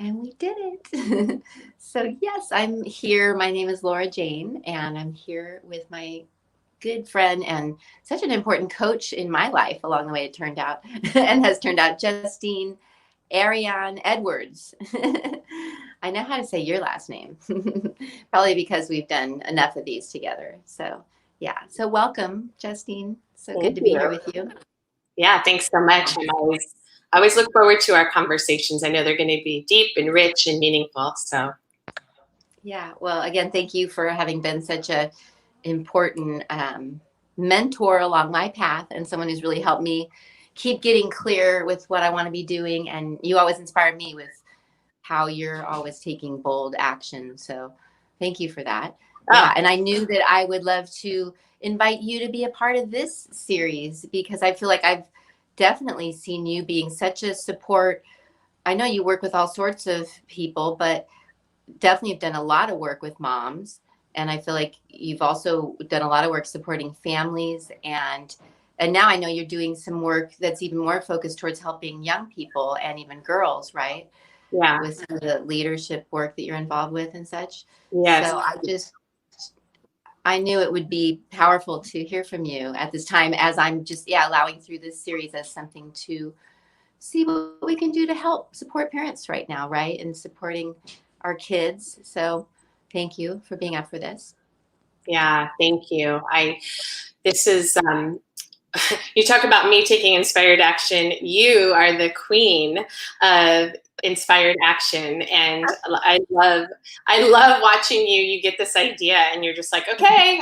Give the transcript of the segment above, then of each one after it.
And we did it. So, yes, I'm here. My name is Laura Jane, and I'm here with my good friend and such an important coach in my life along the way, it turned out, and has turned out, Justine Arian-Edwards. I know how to say your last name, probably because we've done enough of these together. So, yeah. So, welcome, Justine. So good Thank to be here you. with you. Yeah, thanks so much. I always look forward to our conversations. I know they're going to be deep and rich and meaningful. So Yeah. Well, again, thank you for having been such a important mentor along my path and someone who's really helped me keep getting clear with what I want to be doing. And you always inspire me with how you're always taking bold action. So thank you for that. oh, Yeah. And I knew that I would love to invite you to be a part of this series because I feel like I've definitely seen you being such a support. I know you work with all sorts of people, but definitely have done a lot of work with moms. And I feel like you've also done a lot of work supporting families, and now I know you're doing some work that's even more focused towards helping young people and even girls, right? yeah. With some of the leadership work that you're involved with and such. Yes. So I knew it would be powerful to hear from you at this time as I'm just, yeah, allowing through this series as something to see what we can do to help support parents right now, right? And supporting our kids. So thank you for being up for this. Yeah. Thank you. This is, you talk about me taking inspired action. You are the queen of inspired action. And I love watching you. You get this idea and you're just like, okay,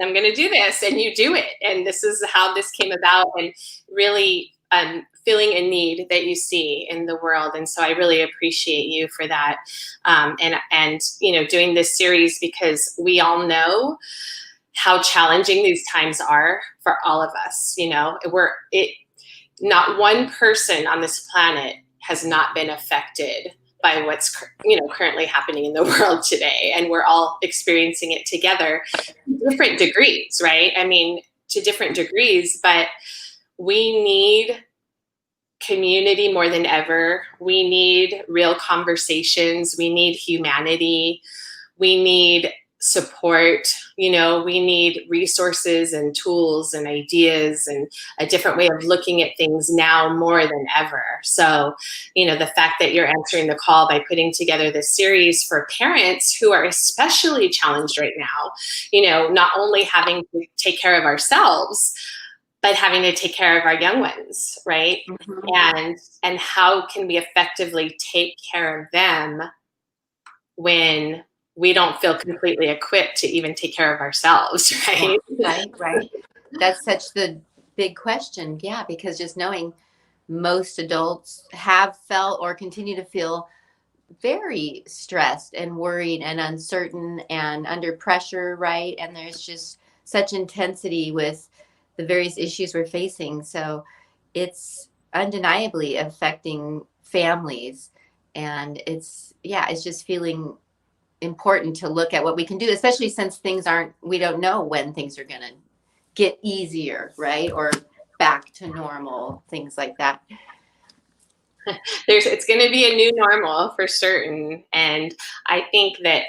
I'm going to do this, and you do it. And this is how this came about, and really feeling a need that you see in the world. And so I really appreciate you for that. And doing this series, because we all know how challenging these times are for all of us. Not one person on this planet has not been affected by what's currently happening in the world today, and we're all experiencing it together to different degrees, right? I mean, to different degrees, but we need community more than ever. We need real conversations. We need humanity. We need support. We need resources and tools and ideas and a different way of looking at things now more than ever. So, the fact that you're answering the call by putting together this series for parents who are especially challenged right now, not only having to take care of ourselves, but having to take care of our young ones, right? Mm-hmm. And how can we effectively take care of them when we don't feel completely equipped to even take care of ourselves, Yeah, right? right. That's such the big question. Yeah, because just knowing most adults have felt or continue to feel very stressed and worried and uncertain and under pressure, right? And there's just such intensity with the various issues we're facing. So it's undeniably affecting families. And yeah, it's just feeling important to look at what we can do, especially since we don't know when things are going to get easier, right? Or back to normal, things like that. It's going to be a new normal for certain, and I think that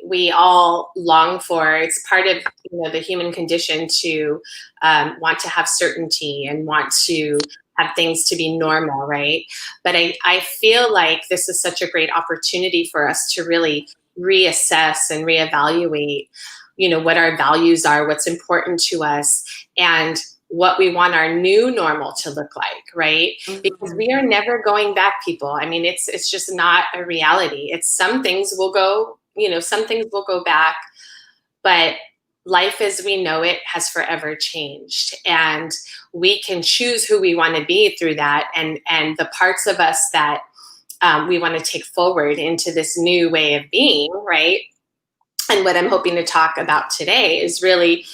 we all long for, it's part of the human condition to want to have certainty and want to have things to be normal, right? But I feel like this is such a great opportunity for us to really reassess and reevaluate what our values are, what's important to us, and what we want our new normal to look like, right? Because Mm-hmm. we are never going back, people. I mean, it's just not a reality. Some things will go, some things will go back, but life as we know it has forever changed, and we can choose who we want to be through that, and the parts of us that we want to take forward into this new way of being, right? And what I'm hoping to talk about today is really,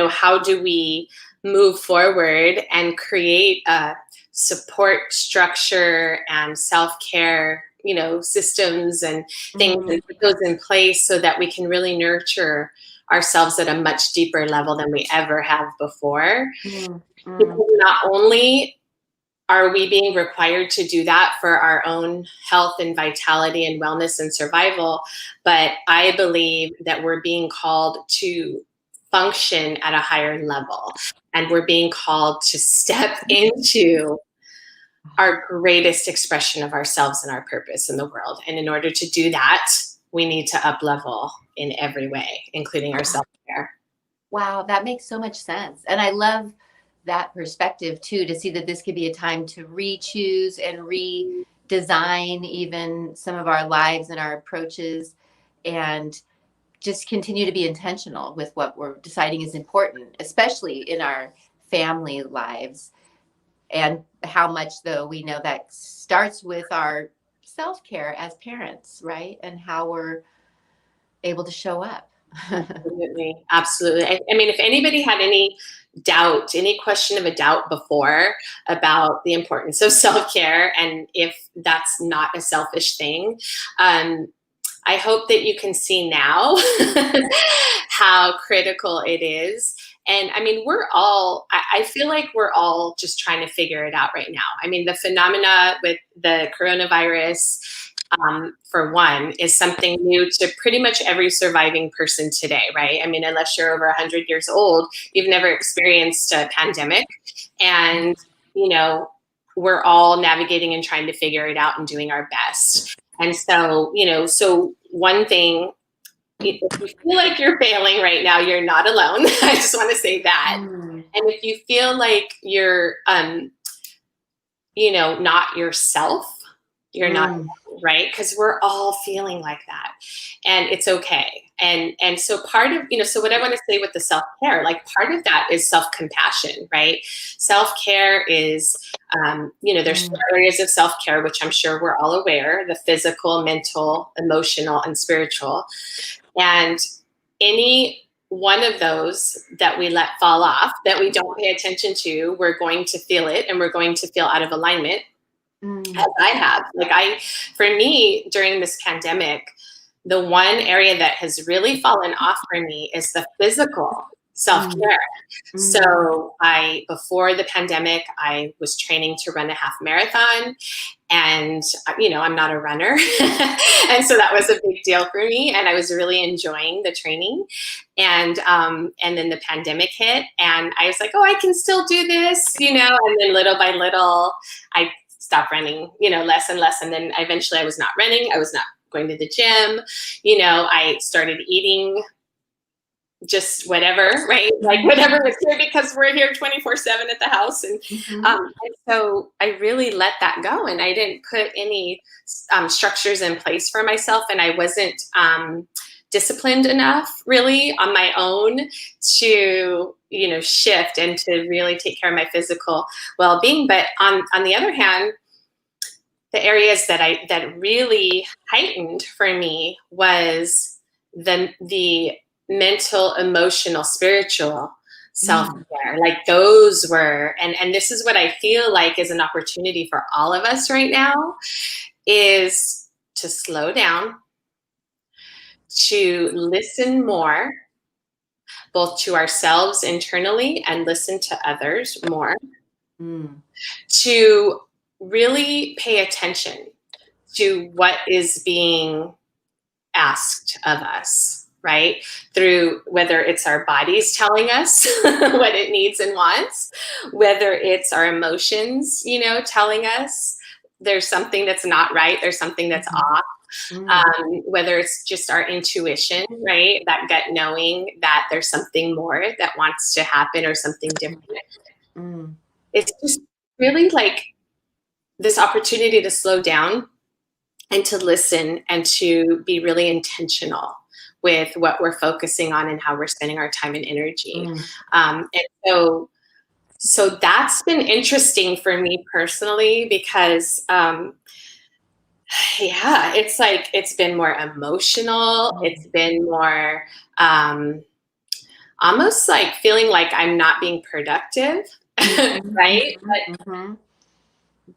how do we move forward and create a support structure and self-care, systems and things, Mm-hmm. and put those in place so that we can really nurture ourselves at a much deeper level than we ever have before. Mm-hmm. Because not only are we being required to do that for our own health and vitality and wellness and survival? But I believe that we're being called to function at a higher level, and we're being called to step into our greatest expression of ourselves and our purpose in the world. And in order to do that, we need to up level in every way, including our self-care. Wow, that makes so much sense. And I love that perspective too, to see that this could be a time to re-choose and redesign even some of our lives and our approaches, and just continue to be intentional with what we're deciding is important, especially in our family lives. And how much, though, we know that starts with our self-care as parents, right? And how we're able to show up. Absolutely. Absolutely. I mean, if anybody had any doubt, any question of a doubt before about the importance of self-care, and if that's not a selfish thing, I hope that you can see now how critical it is. And I mean, I feel like we're all just trying to figure it out right now. I mean, the phenomena with the coronavirus, for one, is something new to pretty much every surviving person today, right? I mean, unless you're over 100 years old, you've never experienced a pandemic. And, you know, we're all navigating and trying to figure it out and doing our best. And so, so one thing, if you feel like you're failing right now, you're not alone. I just want to say that. And if you feel like you're, not yourself, you're not, right? Because we're all feeling like that, and it's okay. And so part of, so what I want to say with the self-care, like part of that is self-compassion, right? Self-care is, there's 4 areas of self-care, which I'm sure we're all aware: the physical, mental, emotional, and spiritual. And any one of those that we let fall off, that we don't pay attention to, we're going to feel it, and we're going to feel out of alignment. As I have. For me, during this pandemic, the one area that has really fallen off for me is the physical self-care. So before the pandemic, I was training to run a half marathon, and, I'm not a runner. And so that was a big deal for me. And I was really enjoying the training. And then the pandemic hit, and I was like, oh, I can still do this, and then little by little, I stopped running, less and less. And then eventually I was not running. I was not going to the gym. I started eating just whatever, right? Like whatever was here, because we're here 24/7 at the house. And so I really let that go. And I didn't put any structures in place for myself. And I wasn't disciplined enough really on my own to, shift and to really take care of my physical well-being. But on the other hand, the areas that really heightened for me was the mental, emotional, spiritual self-care. Like those were, and this is what I feel like is an opportunity for all of us right now, is to slow down, to listen more, both to ourselves internally and listen to others more, to really pay attention to what is being asked of us, right? Through whether it's our bodies telling us what it needs and wants, whether it's our emotions, telling us there's something that's not right, there's something that's off. Whether it's just our intuition, right? That gut knowing that there's something more that wants to happen or something different. It's just really like this opportunity to slow down and to listen and to be really intentional with what we're focusing on and how we're spending our time and energy. And so that's been interesting for me personally, because it's like, it's been more emotional. It's been more almost like feeling like I'm not being productive, right?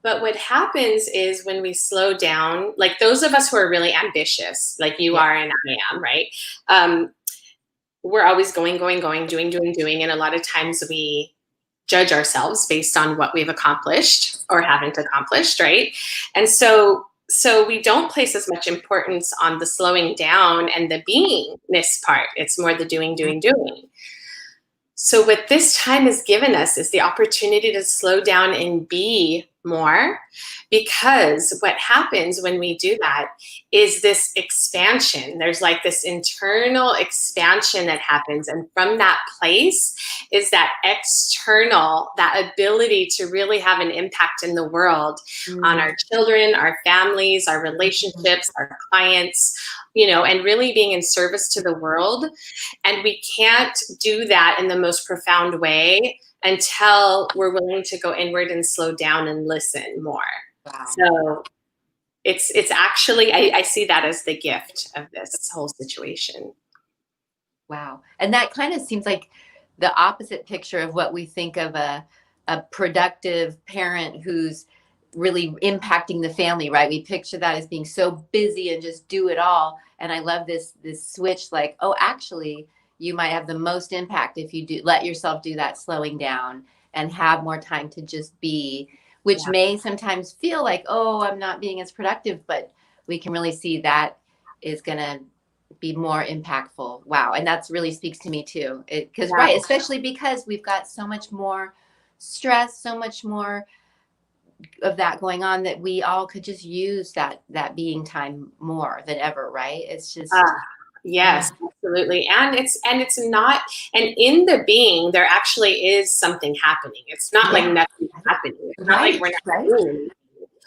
But what happens is when we slow down, like those of us who are really ambitious, like you are and I am, right? We're always going, doing. And a lot of times we judge ourselves based on what we've accomplished or haven't accomplished, right? And so we don't place as much importance on the slowing down and the beingness part. It's more the doing, doing, doing. So what this time has given us is the opportunity to slow down and be more, because what happens when we do that is this expansion. There's like this internal expansion that happens. And from that place is that external, that ability to really have an impact in the world on our children, our families, our relationships, our clients, and really being in service to the world. And we can't do that in the most profound way until we're willing to go inward and slow down and listen more. Wow. So it's actually, I see that as the gift of this whole situation. Wow. And that kind of seems like the opposite picture of what we think of a productive parent who's really impacting the family, right? We picture that as being so busy and just do it all. And I love this switch, like, oh, actually, you might have the most impact if you do let yourself do that slowing down and have more time to just be, which may sometimes feel like, oh, I'm not being as productive, but we can really see that is going to be more impactful. Wow. And that's really speaks to me too. Because right, especially because we've got so much more stress, so much more of that going on, that we all could just use that being time more than ever, right? It's just yes, absolutely. And it's not, and in the being there actually is something happening. It's not like nothing's happening. It's not like we're not doing anything,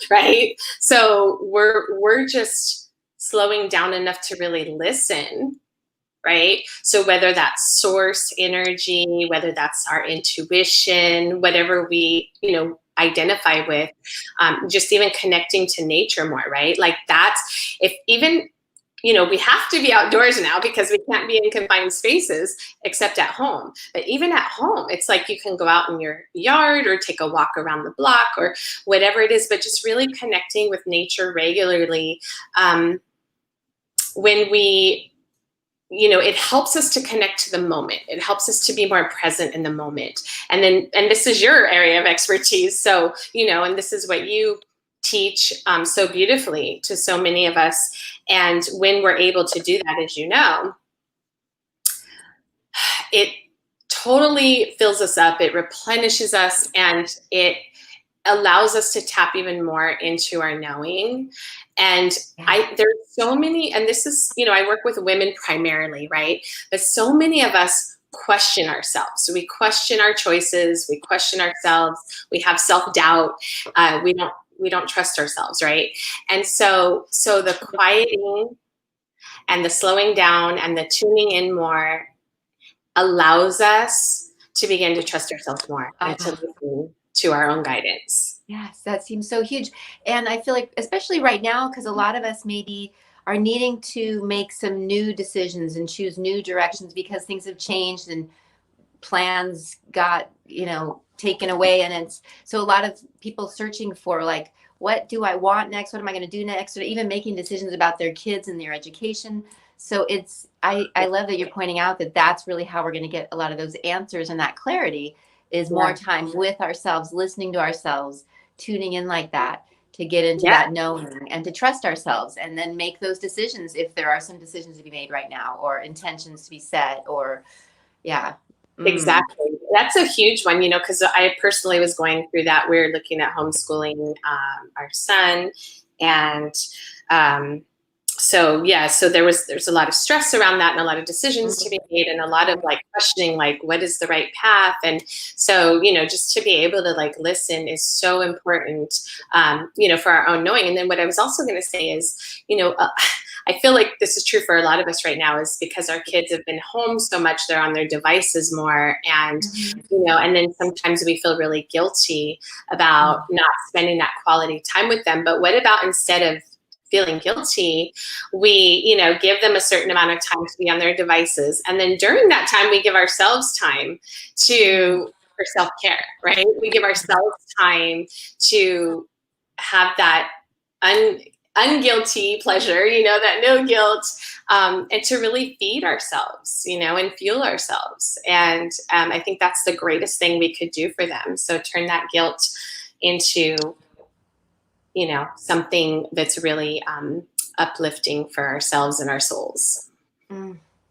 right? So we're just slowing down enough to really listen, right? So whether that's source energy, whether that's our intuition, whatever we, identify with, just even connecting to nature more, right? Like that's, if even, we have to be outdoors now because we can't be in confined spaces except at home. But even at home, it's like you can go out in your yard or take a walk around the block or whatever it is, but just really connecting with nature regularly. When we, it helps us to connect to the moment. It helps us to be more present in the moment. And this is your area of expertise. So, and this is what you teach so beautifully to so many of us. And when we're able to do that, as you know, it totally fills us up, it replenishes us, and it allows us to tap even more into our knowing. And there's so many, and this is, I work with women primarily, right? But so many of us question ourselves. So we question our choices, we question ourselves, we have self-doubt, we don't trust ourselves, right? And so the quieting and the slowing down and the tuning in more allows us to begin to trust ourselves more and to listen to our own guidance. Yes, that seems so huge. And I feel like, especially right now, because a lot of us maybe are needing to make some new decisions and choose new directions because things have changed and plans got, taken away. And it's so a lot of people searching for, like, what do I want next? What am I going to do next? Or even making decisions about their kids and their education. So I love that you're pointing out that that's really how we're going to get a lot of those answers and that clarity is more time with ourselves, listening to ourselves, tuning in like that to get into that knowing and to trust ourselves, and then make those decisions if there are some decisions to be made right now or intentions to be set or Exactly. That's a huge one, because I personally was going through that. We were looking at homeschooling our son, and so there's a lot of stress around that and a lot of decisions to be made and a lot of questioning, what is the right path? And so, just to be able to listen is so important, for our own knowing. And then what I was also going to say is, I feel like this is true for a lot of us right now, is because our kids have been home so much, they're on their devices more. And, and then sometimes we feel really guilty about not spending that quality time with them. But what about, instead of feeling guilty, we, give them a certain amount of time to be on their devices. And then during that time, we give ourselves time for self-care, right? We give ourselves time to have that unguilty pleasure, that no guilt, and to really feed ourselves, and fuel ourselves. And I think that's the greatest thing we could do for them. So turn that guilt into, something that's really uplifting for ourselves and our souls.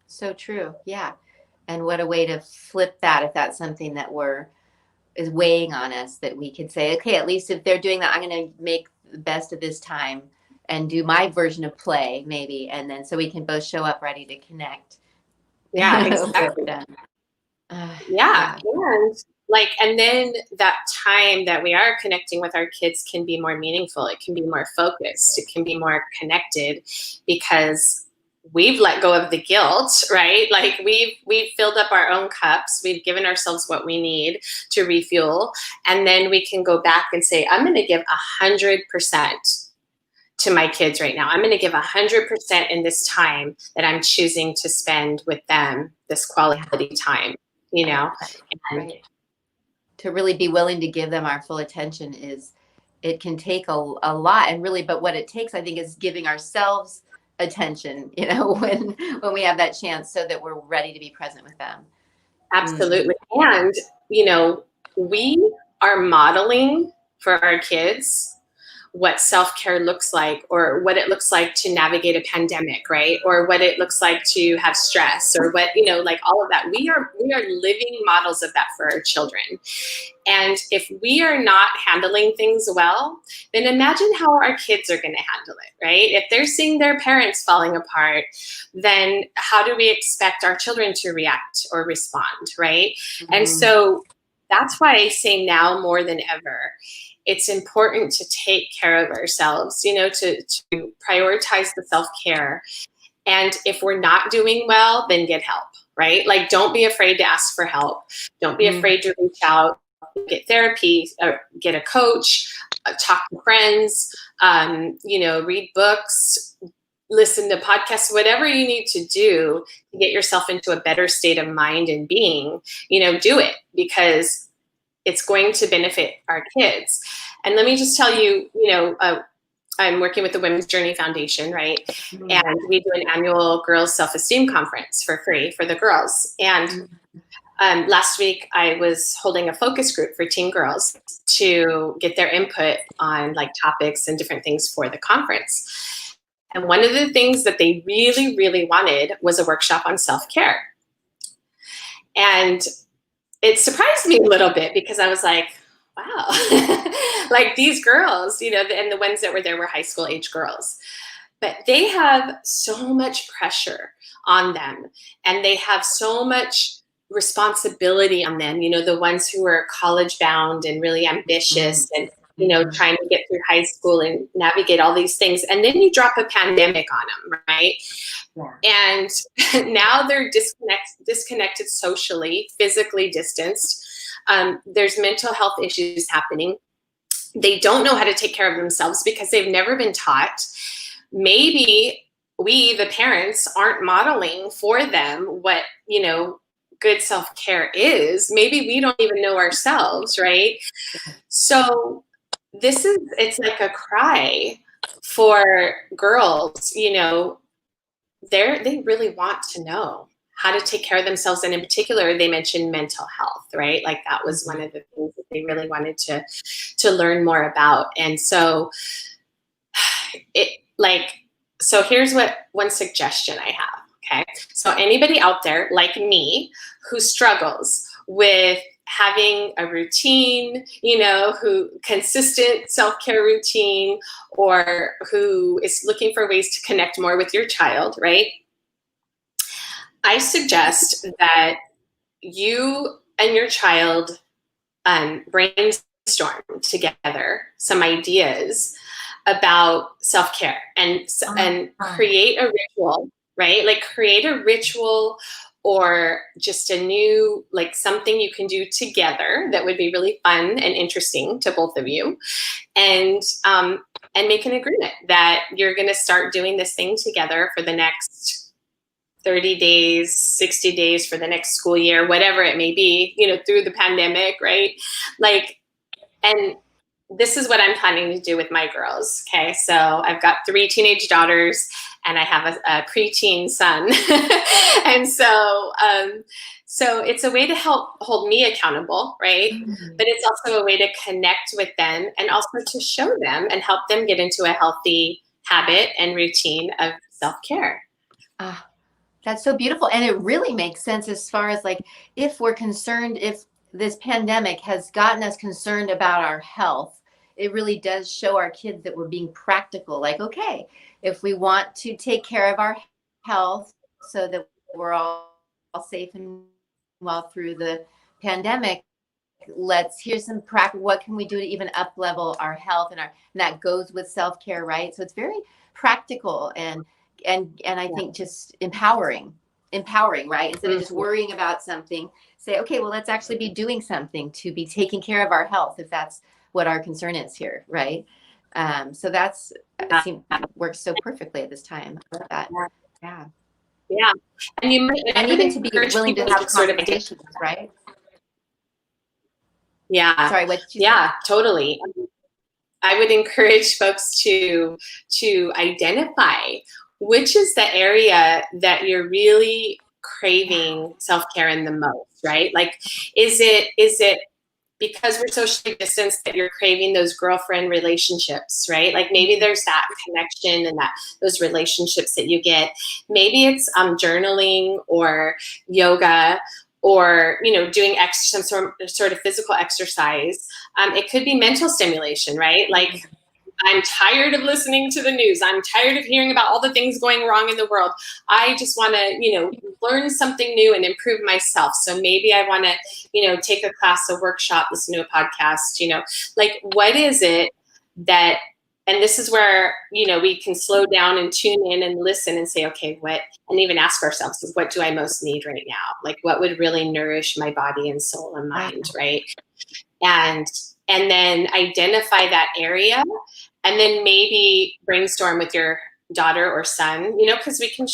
So true. Yeah. And what a way to flip that, if that's something that is weighing on us, that we could say, okay, at least if they're doing that, I'm going to make the best of this time and do my version of play, maybe. And then so we can both show up ready to connect. Yeah, exactly. Yeah. And then that time that we are connecting with our kids can be more meaningful. It can be more focused. It can be more connected because we've let go of the guilt, right? Like we've filled up our own cups. We've given ourselves what we need to refuel. And then we can go back and say, I'm going to give 100% to my kids right now. I'm going to give 100% in this time that I'm choosing to spend with them, this quality time, And right. To really be willing to give them our full attention it can take a lot, and really, but what it takes, I think, is giving ourselves attention, when we have that chance, so that we're ready to be present with them. Absolutely. And, we are modeling for our kids what self-care looks like, or what it looks like to navigate a pandemic, right? Or what it looks like to have stress, or what, like all of that. We are living models of that for our children. And if we are not handling things well, then imagine how our kids are going to handle it, right? If they're seeing their parents falling apart, then how do we expect our children to react or respond, right? And so that's why I say now more than ever, it's important to take care of ourselves, to prioritize the self-care. And if we're not doing well, then get help, right? Like, don't be afraid to ask for help. Don't be afraid to reach out, get therapy, or get a coach, talk to friends, read books, listen to podcasts, whatever you need to do to get yourself into a better state of mind and being, do it, because it's going to benefit our kids. And let me just tell you, I'm working with the Women's Journey Foundation, right? And we do an annual girls self-esteem conference for free for the girls. And last week I was holding a focus group for teen girls to get their input on like topics and different things for the conference. And one of the things that they really, really wanted was a workshop on self-care. And it surprised me a little bit, because I was like, wow, like these girls, and the ones that were there were high school age girls, but they have so much pressure on them, and they have so much responsibility on them, the ones who are college bound and really ambitious and, trying to get through high school and navigate all these things. And then you drop a pandemic on them, right? Yeah. And now they're disconnected socially, physically distanced. There's mental health issues happening. They don't know how to take care of themselves because they've never been taught. Maybe we, the parents, aren't modeling for them what, good self-care is. Maybe we don't even know ourselves, right? So it's like a cry for girls, they really want to know how to take care of themselves. And in particular, they mentioned mental health, right? Like that was one of the things that they really wanted to learn more about. And so so here's one suggestion I have. Okay. So anybody out there like me who struggles with having a routine, who consistent self-care routine, or who is looking for ways to connect more with your child, right? I suggest that you and your child brainstorm together some ideas about self-care and create a ritual, right? Like create a ritual or just a new, like something you can do together that would be really fun and interesting to both of you. And make an agreement that you're going to start doing this thing together for the next 30 days, 60 days, for the next school year, whatever it may be, through the pandemic, right? Like, and this is what I'm planning to do with my girls. Okay. So I've got 3 teenage daughters and I have a preteen son. And so it's a way to help hold me accountable, right? But it's also a way to connect with them and also to show them and help them get into a healthy habit and routine of self-care. That's so beautiful. And it really makes sense as far as like, if we're concerned, if this pandemic has gotten us concerned about our health, it really does show our kids that we're being practical. Like, okay, if we want to take care of our health so that we're all safe and well through the pandemic, here's some practice. What can we do to even up level our health and that goes with self-care, right? So it's very practical and I think just empowering, right? Instead of just worrying about something, say, okay, well, let's actually be doing something to be taking care of our health if that's what our concern is here, right? So works so perfectly at this time. I love that. Yeah. And even to be willing to have conversations, right? Yeah. Sorry, what did you say? Say? Totally. I would encourage folks to identify which is the area that you're really craving self-care in the most, right? Like, is it because we're socially distanced that you're craving those girlfriend relationships, right? Like maybe there's that connection and those relationships that you get. Maybe it's journaling or yoga, or doing some sort of physical exercise. It could be mental stimulation, right? Like, I'm tired of listening to the news. I'm tired of hearing about all the things going wrong in the world. I just want to, learn something new and improve myself. So maybe I want to, take a class, a workshop, listen to a podcast, like what is it that, and this is where, we can slow down and tune in and listen and say, okay, and even ask ourselves, what do I most need right now? Like what would really nourish my body and soul and mind, right? And then identify that area. And then maybe brainstorm with your daughter or son, because we can,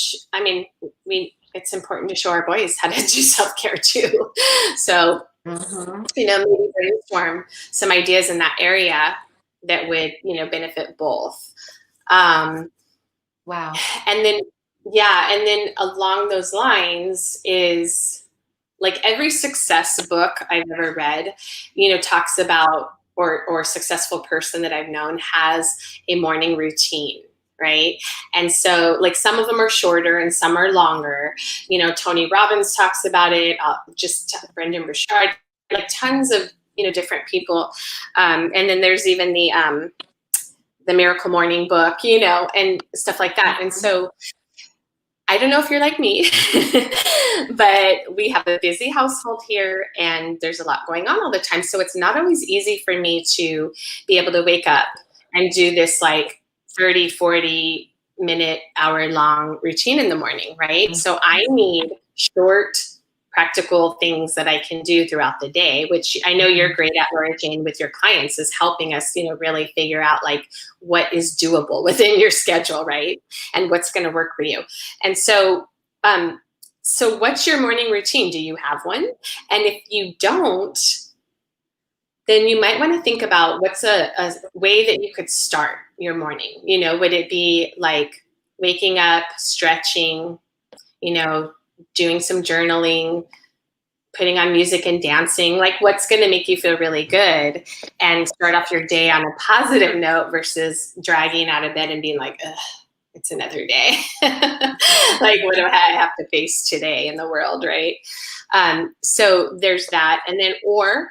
it's important to show our boys how to do self-care too. So, maybe brainstorm some ideas in that area that would, benefit both. Wow. And then along those lines is like every success book I've ever read, talks about, or successful person that I've known has a morning routine, right? And so like some of them are shorter and some are longer. Tony Robbins talks about it, just Brendan Burchard, like tons of, different people. And then there's even the Miracle Morning book, and stuff like that. And so I don't know if you're like me, but we have a busy household here and there's a lot going on all the time. So it's not always easy for me to be able to wake up and do this like 30, 40 minute, hour long routine in the morning, right? So I need short, practical things that I can do throughout the day, which I know you're great at, Laura Jane, with your clients, is helping us, really figure out like what is doable within your schedule, right? And what's going to work for you. And so, so what's your morning routine? Do you have one? And if you don't, then you might want to think about what's a way that you could start your morning. Would it be like waking up, stretching, doing some journaling, putting on music and dancing, like what's going to make you feel really good and start off your day on a positive note versus dragging out of bed and being like, ugh, it's another day. Like, what do I have to face today in the world, right? So there's that. And then, or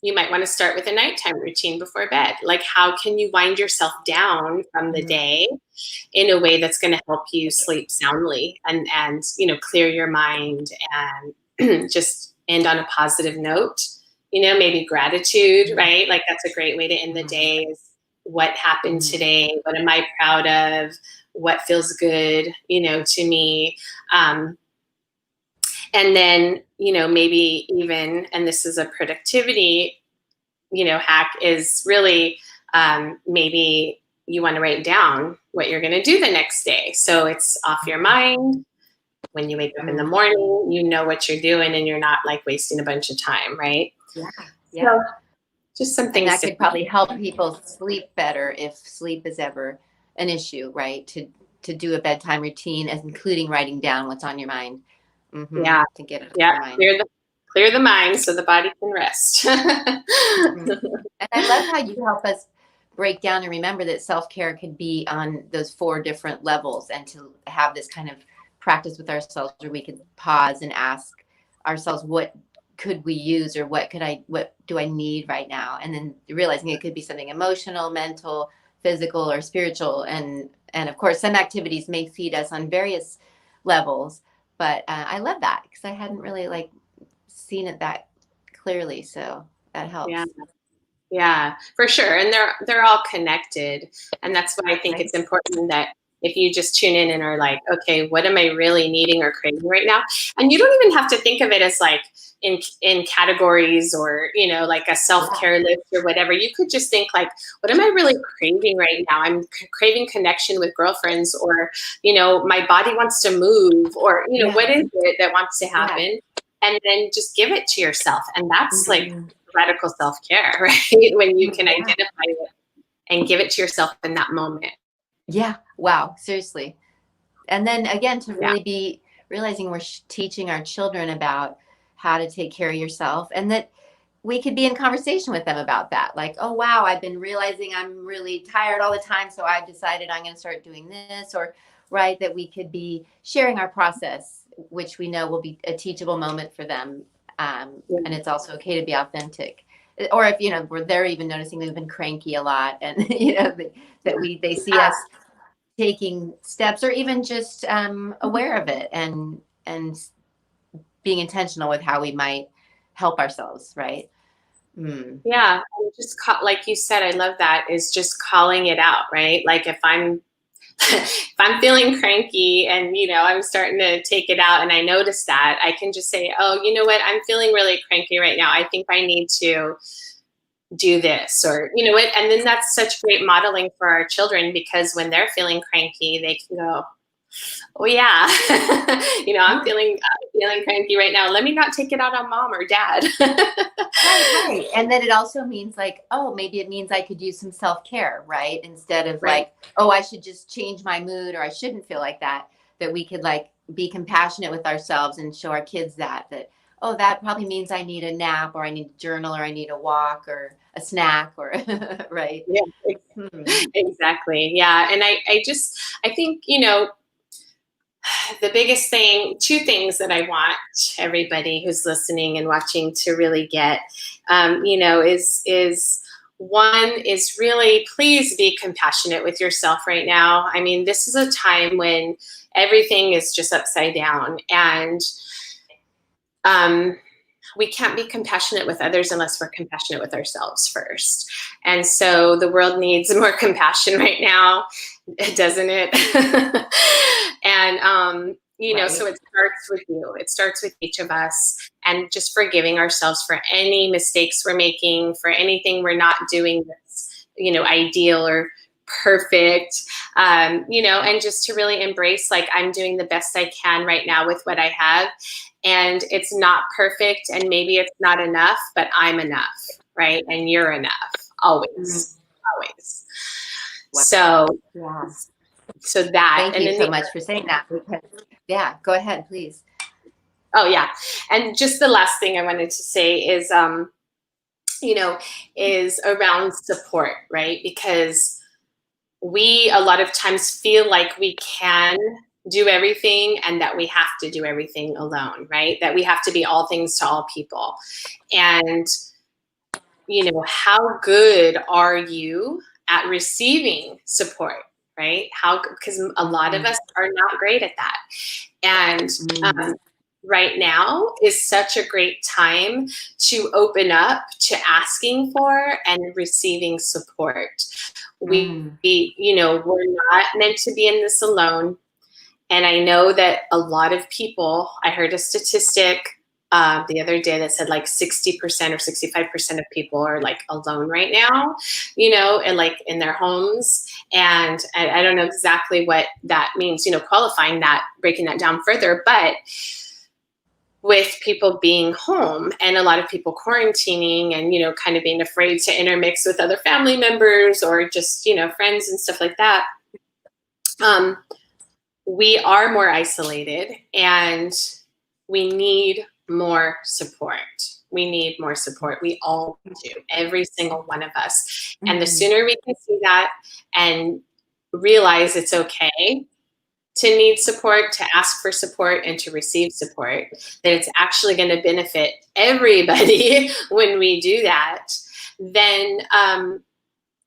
you might want to start with a nighttime routine before bed. Like, how can you wind yourself down from the day in a way that's going to help you sleep soundly and clear your mind and just end on a positive note? Maybe gratitude, right? Like that's a great way to end the day. Is what happened today? What am I proud of? What feels good, to me? And then, maybe even, and this is a productivity, hack, is really maybe you want to write down what you're going to do the next day. So it's off your mind. When you wake up in the morning, you know what you're doing and you're not like wasting a bunch of time, right? Yeah. Just something And that could simple. probably help people sleep better if sleep is ever an issue, right? To do a bedtime routine, including writing down what's on your mind. Yeah. To get it off Yeah. your mind. Clear the mind so the body can rest. Mhm. And I love how you help us break down and remember that self-care could be on those 4 different levels, and to have this kind of practice with ourselves where we could pause and ask ourselves, what could we use, or what do I need right now? And then realizing it could be something emotional, mental, physical, or spiritual. And of course, some activities may feed us on various levels, but I love that because I hadn't really like seen it that clearly. So that Yeah. helps. Yeah, for sure. And they're all connected. And that's why I think Right. it's important that if you just tune in and are like, okay, what am I really needing or craving right now? And you don't even have to think of it as like in categories or, like a Yeah. self-care list or whatever. You could just think like, what am I really craving right now? I'm craving connection with girlfriends, or, my body wants to move, or, Yeah. what is it that wants to Yeah. happen? And then just give it to yourself. And that's like Mhm. radical self-care, right? When you can Yeah. identify it and give it to yourself in that moment. Yeah. Wow. Seriously. And then again, to Yeah. really be realizing we're teaching our children about how to take care of yourself, and that we could be in conversation with them about that. Like, oh, wow, I've been realizing I'm really tired all the time. So I've decided I'm going to start doing this, or, right, that we could be sharing our process, which we know will be a teachable moment for them. Yeah. And it's also okay to be authentic. Or if, they're even noticing we've been cranky a lot, and, they see us taking steps, or even just aware of it, and being intentional with how we might help ourselves, right? Mm. Yeah. And just like you said, I love that, is just calling it out, right? Like if I'm if I'm feeling cranky and I'm starting to take it out and I notice that, I can just say, oh, you know what, I'm feeling really cranky right now. I think I need to do this, or what. And then that's such great modeling for our children, because when they're feeling cranky, they can go, oh yeah, I'm feeling cranky right now. Let me not take it out on mom or dad. Right, right. And then it also means like, oh, maybe it means I could use some self-care, right? Instead of Right. like, oh, I should just change my mood, or I shouldn't feel like that, that we could like be compassionate with ourselves and show our kids that, oh, that probably means I need a nap, or I need a journal, or I need a walk, or a snack, or right. Yeah, Hmm. exactly. Yeah. And I think, the biggest thing, two things that I want everybody who's listening and watching to really get, is one is really, please be compassionate with yourself right now. I mean, this is a time when everything is just upside down, and we can't be compassionate with others unless we're compassionate with ourselves first. And so the world needs more compassion right now, doesn't it? And, Right. so it starts with you. It starts with each of us, and just forgiving ourselves for any mistakes we're making, for anything we're not doing that's, ideal or perfect, and just to really embrace, like, I'm doing the best I can right now with what I have. And it's not perfect, and maybe it's not enough, but I'm enough, right? And you're enough, Mm. always, always. Wow. So, Yeah. so that, Thank and you then so much for saying that. Because, yeah, go ahead, please. oh yeah, and just the last thing I wanted to say is, is around support, right? Because we a lot of times feel like we can do everything, and that we have to do everything alone, right? That we have to be all things to all people. And, how good are you at receiving support, right? Because a lot of Mm. us are not great at that. And Mm. right now is such a great time to open up to asking for and receiving support. Mm. We're not meant to be in this alone. And I know that a lot of people, I heard a statistic the other day that said like 60% or 65% of people are like alone right now, and like in their homes. And I don't know exactly what that means, qualifying that, breaking that down further. But with people being home and a lot of people quarantining and, kind of being afraid to intermix with other family members or just, friends and stuff like that, we are more isolated and we need more support. We need more support. We all do, every single one of us. And the sooner we can see that and realize it's okay to need support, to ask for support, and to receive support, that it's actually going to benefit everybody when we do that, then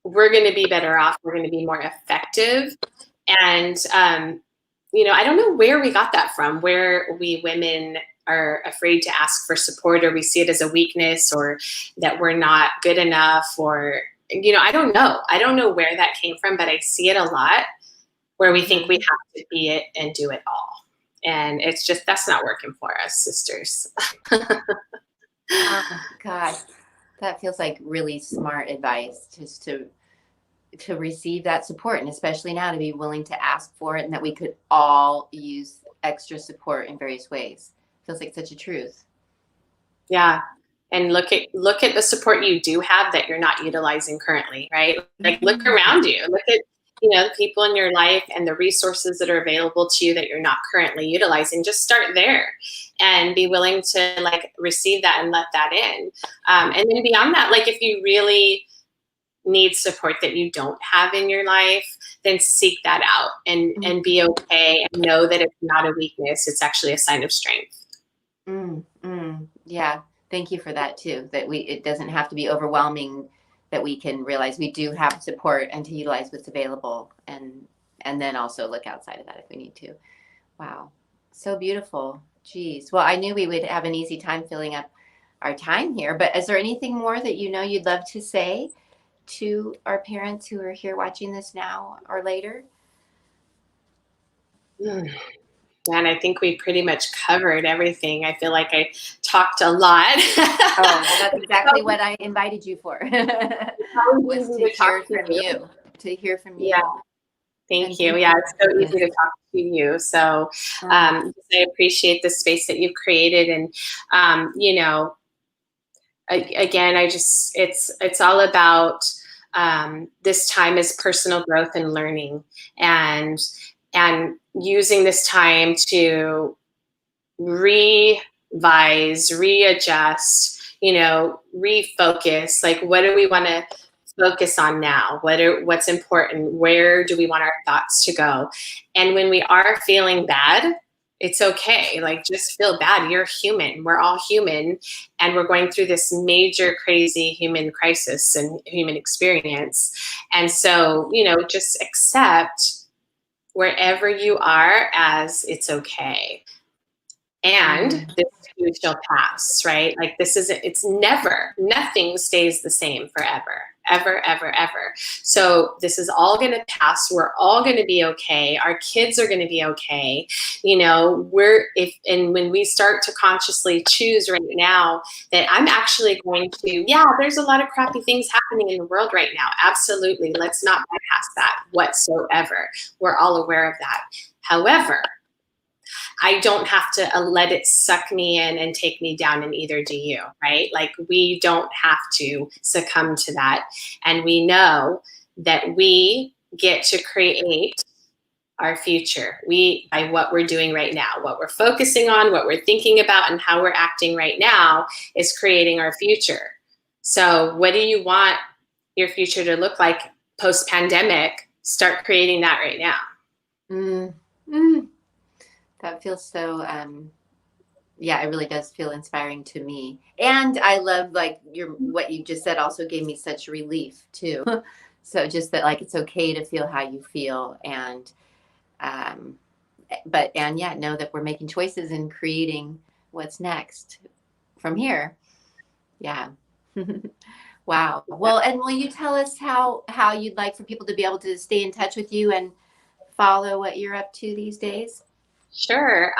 we're going to be better off. We're going to be more effective. And, I don't know where we got that from, where we women are afraid to ask for support, or we see it as a weakness, or that we're not good enough, or, I don't know. I don't know where that came from, but I see it a lot, where we think we have to be it and do it all. And it's just, that's not working for us, sisters. Oh, God, that feels like really smart advice, just to receive that support, and especially now to be willing to ask for it, and that we could all use extra support in various ways. Feels like such a truth. Yeah. And look at the support you do have that you're not utilizing currently, right? Like, look around you, look at, the people in your life and the resources that are available to you that you're not currently utilizing. Just start there and be willing to receive that and let that in. And then beyond that, if you really need support that you don't have in your life, then seek that out and be okay, and know that it's not a weakness. It's actually a sign of strength. Yeah. Thank you for that too, that it doesn't have to be overwhelming, that we can realize we do have support and to utilize what's available, and then also look outside of that if we need to. Wow. So beautiful. Geez. Well, I knew we would have an easy time filling up our time here, but is there anything more that you'd love to say to our parents who are here watching this now or later? And I think we pretty much covered everything. I feel like I talked a lot. Oh, well, that's exactly what I invited you for. Was to hear from you. To hear from you. Yeah. Thank you. Yeah, it's so easy to talk to you. So I appreciate the space that you've created. And, again, it's all about this time as personal growth and learning, and using this time to revise, readjust, refocus. Like, what do we want to focus on now? What's important? Where do we want our thoughts to go? And when we are feeling bad, it's okay. Just feel bad. You're human. We're all human. And we're going through this major, crazy human crisis and human experience. And so, just accept wherever you are as it's okay. And this too shall pass, right? Nothing stays the same forever, ever, ever, ever. So this is all going to pass. We're all going to be okay. Our kids are going to be okay. When we start to consciously choose right now that I'm actually going to, there's a lot of crappy things happening in the world right now. Absolutely. Let's not bypass that whatsoever. We're all aware of that. However, I don't have to let it suck me in and take me down, and either do you, right? We don't have to succumb to that. And we know that we get to create our future. By what we're doing right now, what we're focusing on, what we're thinking about, and how we're acting right now is creating our future. So what do you want your future to look like post-pandemic? Start creating that right now. That feels so, it really does feel inspiring to me. And I love what you just said also gave me such relief too. So just that it's okay to feel how you feel, and know that we're making choices and creating what's next from here. Yeah. Wow. Well, and will you tell us how you'd like for people to be able to stay in touch with you and follow what you're up to these days? Sure.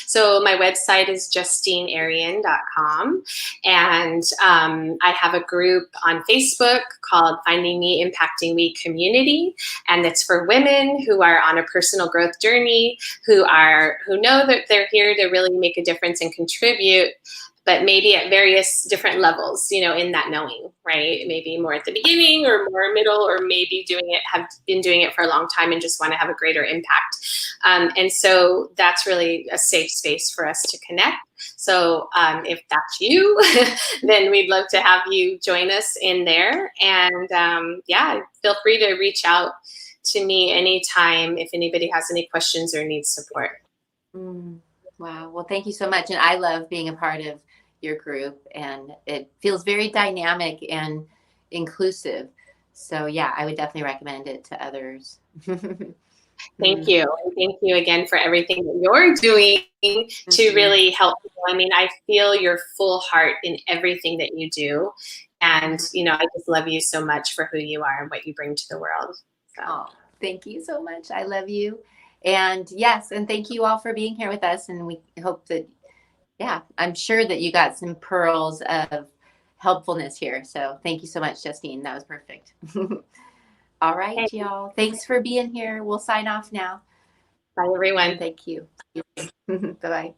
So my website is justinearian.com. And I have a group on Facebook called Finding Me, Impacting Me Community. And it's for women who are on a personal growth journey, who know that they're here to really make a difference and contribute, but maybe at various different levels, in that knowing, right? Maybe more at the beginning or more middle, or maybe have been doing it for a long time and just want to have a greater impact. And so that's really a safe space for us to connect. So if that's you, then we'd love to have you join us in there. And feel free to reach out to me anytime if anybody has any questions or needs support. Wow. Well, thank you so much. And I love being a part of your group, and it feels very dynamic and inclusive. So yeah, I would definitely recommend it to others. Thank you. And thank you again for everything that you're doing to really help people. I mean, I feel your full heart in everything that you do. And, I just love you so much for who you are and what you bring to the world. So. Oh, thank you so much. I love you. And yes, and thank you all for being here with us. And we hope that, I'm sure that you got some pearls of helpfulness here. So thank you so much, Justine. That was perfect. All right, y'all. Thanks for being here. We'll sign off now. Bye, everyone. Thank you. Bye-bye.